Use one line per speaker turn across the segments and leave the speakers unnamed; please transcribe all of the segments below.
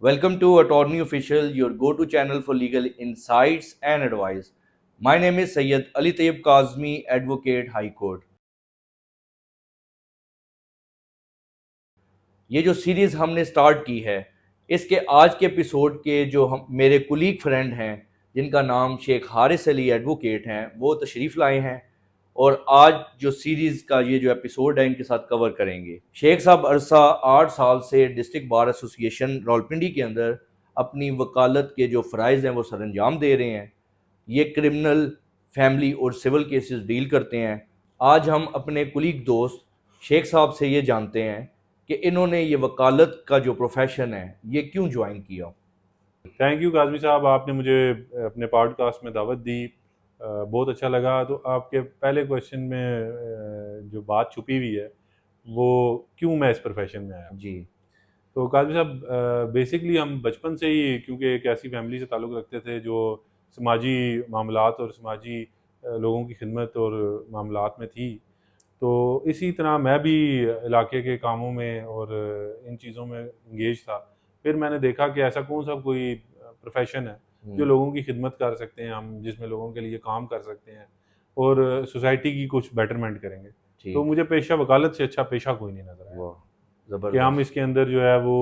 Welcome to Attorney Official, your go-to channel for legal insights and advice. My name is Sayyid Ali Tayyib Kazmi, Advocate High Court. ये जो series हमने start की है, इसके आज के एपिसोड के जो हम मेरे कुलीग फ्रेंड हैं, जिनका नाम शेख हारिस अली एडवोकेट हैं, वो तशरीफ़ लाए हैं और आज जो सीरीज़ का ये जो एपिसोड है इनके साथ कवर करेंगे। शेख साहब अरसा 8 साल से डिस्ट्रिक्ट बार एसोसिएशन रावलपिंडी के अंदर अपनी वकालत के जो फ़राइज़ हैं वो सरअंजाम दे रहे हैं। ये क्रिमिनल, फैमिली और सिविल केसेस डील करते हैं। आज हम अपने कुलीग दोस्त शेख साहब से ये जानते हैं कि इन्होंने ये वकालत का जो प्रोफेशन है ये क्यों ज्वाइन किया।
थैंक यू काज़मी साहब, आपने मुझे अपने पॉडकास्ट में दावत दी। बहुत अच्छा लगा। तो आपके पहले क्वेश्चन में जो बात छुपी हुई है वो क्यों मैं इस प्रोफेशन में आया
जी।
तो काज़मी साहब, बेसिकली हम बचपन से ही क्योंकि एक ऐसी फैमिली से ताल्लुक़ रखते थे जो समाजी मामलात और समाजी लोगों की खिदमत और मामलात में थी। तो इसी तरह मैं भी इलाके के कामों में और इन चीज़ों में इंगेज था। फिर मैंने देखा कि ऐसा कौन सा कोई प्रोफेशन है जो लोगों की खिदमत कर सकते हैं हम, जिसमें लोगों के लिए काम कर सकते हैं और सोसाइटी की कुछ बेटरमेंट करेंगे। तो मुझे पेशा वकालत से अच्छा पेशा कोई नहीं नज़र आया कि हम इसके अंदर जो है वो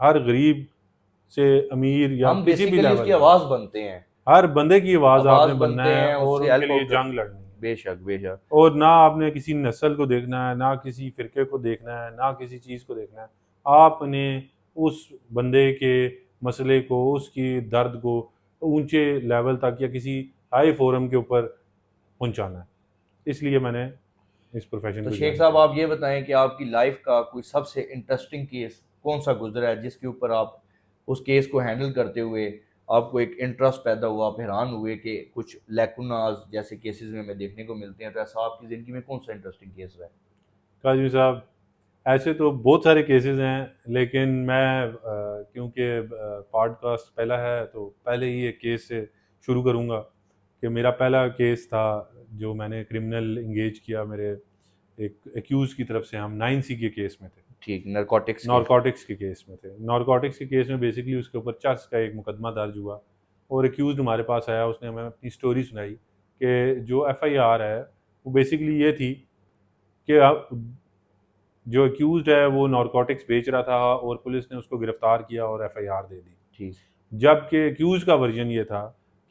हर गरीब से अमीर या
हम
किसी भी
बेसिकली
लेवल
उसकी आवाज़ बनते हैं,
हर बंदे की आवाज़ आपने बनना
बनते
है
हैं,
और
उससे
उनके
हेल्प
लिए
आउट
जंग लड़नी है।
बेशक बेशक।
और ना आपने किसी नस्ल को देखना है, ना किसी फ़िरके को देखना है, ना किसी चीज़ को देखना है। आपने उस बंदे के मसले को, उसकी दर्द को ऊँचे लेवल तक या किसी हाई फ़ोरम के ऊपर पहुँचाना है। इसलिए मैंने इस प्रोफ़ेशन
तो
को
शेख
जॉइन
साहब
किया।
आप ये बताएं कि आपकी लाइफ का कोई सबसे इंटरेस्टिंग केस कौन सा गुजरा है जिसके ऊपर आप उस केस को हैंडल करते हुए आपको एक इंटरेस्ट पैदा हुआ, आप हैरान हुए कि कुछ लैकुनाज जैसे केसेस में हमें देखने को मिलते हैं। तो ऐसा आपकी ज़िंदगी में कौन सा इंटरेस्टिंग केस रहा है?
काज़ी साहब, ऐसे तो बहुत सारे केसेस हैं, लेकिन मैं क्योंकि पॉडकास्ट पहला है तो पहले ही एक केस से शुरू करूँगा कि मेरा पहला केस था जो मैंने क्रिमिनल इंगेज किया। मेरे एक एक्यूज़ की तरफ से हम 9C के केस में थे।
ठीक, नारकोटिक्स के।
नारकोटिक्स के केस में थे। नारकोटिक्स के केस में बेसिकली उसके ऊपर चर्च का एक मुकदमा दर्ज हुआ और एक्यूज़ड हमारे पास आया। उसने हमें अपनी स्टोरी सुनाई कि जो एफआईआर है वो बेसिकली ये थी कि जो एक्यूज़ड है वो नारकोटिक्स बेच रहा था और पुलिस ने उसको गिरफ्तार किया और एफआईआर दे दी।
ठीक।
जबकि एक्यूज़ का वर्जन ये था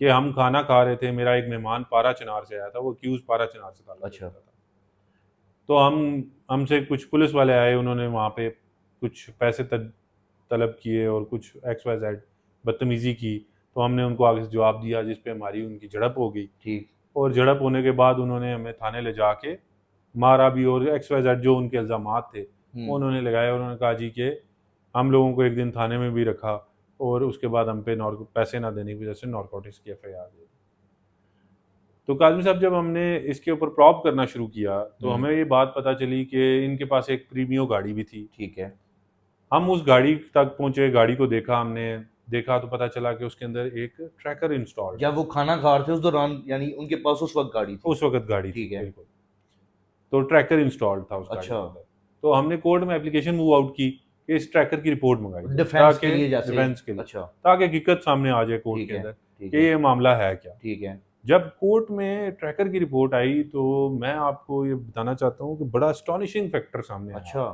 कि हम खाना खा रहे थे, मेरा एक मेहमान पारा चनार से आया था, वो एक्यूज़ पारा चनार से ताल्लुक़
अच्छा।
रखता था। तो हमसे कुछ पुलिस वाले आए, उन्होंने वहाँ पे कुछ पैसे तलब किए और कुछ एक्स वाई जेड बदतमीज़ी की। तो हमने उनको आगे से जवाब दिया, जिस पे हमारी उनकी झड़प हो गई।
ठीक।
और झड़प होने के बाद उन्होंने हमें थाने ले जाके मारा भी और एक्स वाई जेड जो उनके इल्ज़ामात थे वो उन्होंने लगाए। उन्होंने कहा जी कि हम लोगों को एक दिन थाने में भी रखा और उसके बाद हम पे पैसे ना देने की वजह से नारकोटिक्स की एफआईआर दे दी। तो काज़मी साहब, जब हमने इसके ऊपर प्रॉब करना शुरू किया तो हमें ये बात पता चली कि इनके पास एक प्रीमियो गाड़ी भी थी।
ठीक है।
हम उस गाड़ी तक पहुंचे, गाड़ी को देखा, हमने देखा तो पता चला कि उसके अंदर एक ट्रैकर इंस्टॉल्ड।
जब वो खाना खा रहे थे उस दौरान, यानी उनके पास उस वक्त गाड़ी थी?
उस वक्त गाड़ी थी,
ठीक है।
बिल्कुल। तो ट्रैकर इंस्टॉल्ड था उस गाड़ी के
अच्छा।
अंदर। तो हमने कोर्ट में एप्लीकेशन मूव आउट की कि इस ट्रैकर की रिपोर्ट मंगाई जाए,
डिफेंस के
ताकि
लिए जैसे।
डिफेंस के लिए,
अच्छा।
ताकि हकीकत सामने आ जाए कोर्ट
ठीक
के
है।
अंदर
ठीक
कि
है।
ये मामला है क्या।
ठीक है।
जब कोर्ट में ट्रैकर की रिपोर्ट आई तो मैं आपको ये बताना चाहता हूँ कि बड़ा अस्टॉनिशिंग फैक्टर सामने आया
अच्छा।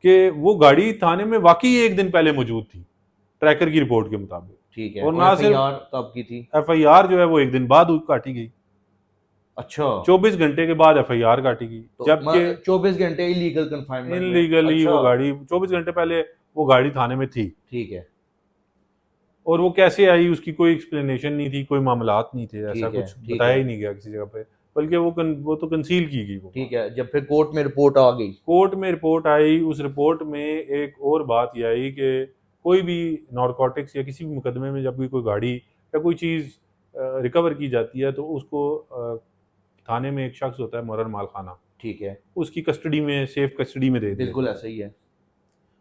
कि वो गाड़ी थाने में वाकई एक दिन पहले मौजूद थी ट्रैकर की रिपोर्ट के मुताबिक।
ठीक है।
और
और
ना सिर्फ
एफआईआर कब की थी?
एफआईआर जो है वो एक दिन बाद काटी गई,
अच्छा।
24 घंटे के बाद एफआईआर काटी गई।
तो
जबकि
24 घंटे इलीगल कन्फाइनमेंट में।
इनलीगली
अच्छा।
वो गाड़ी 24 घंटे पहले वो गाड़ी थाने में थी।
ठीक है।
और वो कैसे आई उसकी कोई एक्सप्लेनेशन नहीं थी, कोई मामलात नहीं थे, ऐसा
ठीक है।
कुछ
ठीक
बताया
है।
ही नहीं गया किसी जगह पे, बल्कि वो तो कंसील की गई वो
ठीक
बात।
है। जब फिर कोर्ट में रिपोर्ट आ गई।
कोर्ट में रिपोर्ट आई, उस रिपोर्ट में एक और बात ये आई कि कोई भी नारकोटिक्स या किसी भी मुकदमे में जब भी कोई गाड़ी या कोई चीज़ रिकवर की जाती है तो उसको थाने में एक शख्स होता है मुर्र मालखाना,
ठीक है।
उसकी कस्टडी में, सेफ कस्टडी में दे दिया
बिल्कुल
जाता
ऐसा
है।
ही है।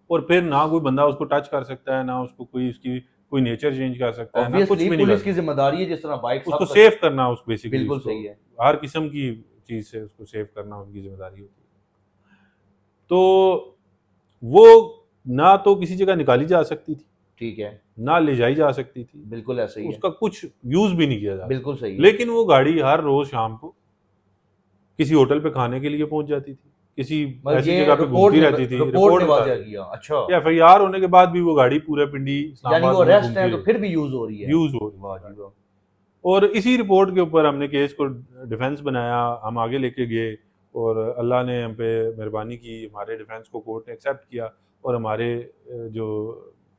और फिर ना कोई बंदा उसको टच कर सकता है, ना उसको कोई उसकी कोई नेचर चेंज कर सकता है, ना कुछ
ऑब्वियसली
भी नहीं कर
पुलिस की
सकता।
जिम्मेदारी है, जिस तरह बाइक
उसको
सब
सेव करना, उस बेसिकली
बिल्कुल
उसको
सही है।
हर किस्म की चीज़ से उसको सेव करना उनकी जिम्मेदारी होती है। तो वो ना तो किसी जगह निकाली जा सकती थी,
ठीक है,
ना ले जाई जा सकती थी,
बिल्कुल ऐसा ही है,
उसका कुछ यूज भी नहीं किया जा सकता।
बिल्कुल सही है।
लेकिन वो गाड़ी हर रोज शाम को किसी होटल पे खाने के लिए पहुंच जाती थी, किसी
मतलब
ऐसी
ये
जगह पे घूमती रहती थी,
रिपोर्ट ने
बता
वाज़ह
रही
किया, अच्छा,
थी। FIR होने के बाद भी वो गाड़ी पूरे पिंडी
यानी
इस्लामाबाद
वो
में
अरेस्ट
घूमती
है तो
रही,
फिर भी यूज़ हो रही है।
यूज हो
वाह
रही
जी
थी।
वाह,
और इसी रिपोर्ट के ऊपर हमने केस को डिफेंस बनाया, हम आगे लेके गए और अल्लाह ने हम पे मेहरबानी की, हमारे डिफेंस को कोर्ट ने एक्सेप्ट किया और हमारे जो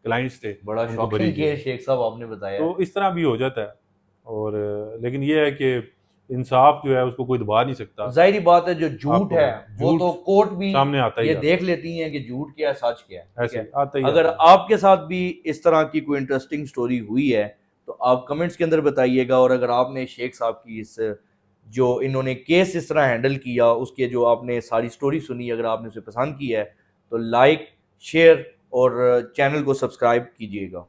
क्लाइंट्स थे
बड़ा
उनको बरी
शॉकिंग
किया।
केस शेख साहब आपने बताया है।
तो इस तरह भी हो जाता है। और लेकिन ये है कि इंसाफ जो है उसको कोई दबा नहीं सकता,
ज़ाहिरी बात है, जो झूठ
आपको
है वो
झूठ
तो कोर्ट भी
सामने आता ही
ये
आता
देख लेती हैं कि झूठ क्या है, सच क्या है,
है,
ठीक
ऐसे
है।
ही आता ही
अगर
आता है।
आपके साथ भी इस तरह की कोई इंटरेस्टिंग स्टोरी हुई है तो आप कमेंट्स के अंदर बताइएगा, और अगर आपने शेख साहब की इस जो इन्होंने केस इस तरह हैंडल किया उसके जो आपने सारी स्टोरी सुनी, अगर आपने उसे पसंद की है तो लाइक, शेयर और चैनल को सब्सक्राइब कीजिएगा।